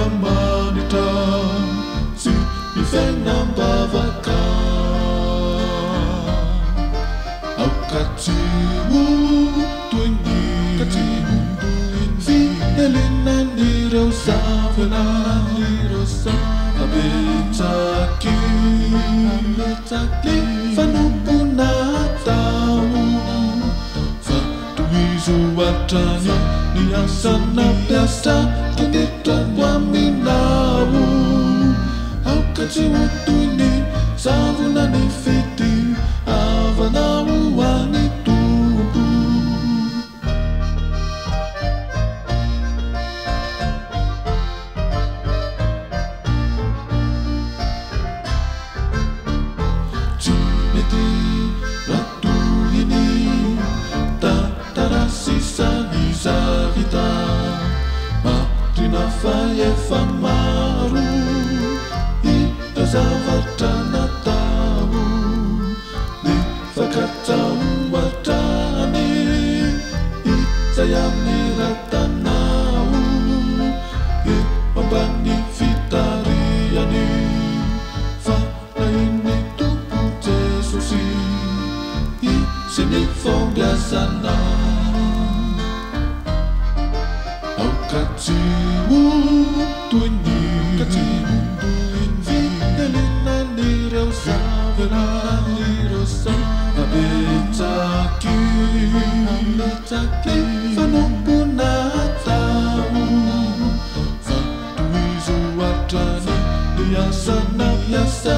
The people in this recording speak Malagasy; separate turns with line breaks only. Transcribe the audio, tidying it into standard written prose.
manita si ifenambavaka au katimu tuingi si elina niro savana abetaki fanupuna tau fatuizu watanya ni asana biasa tungitan waminawu au katimu tuini savuna ni fiti avanawu wanitu Faye famaru ita zavatana tahu ni fakatau watani itayami ratanau mabani fitariani fa laini tupu Jesusi sini fongasana au katimu tuini elina niro savana abetaki fanupuna tau fatuizu watani biasa na biasa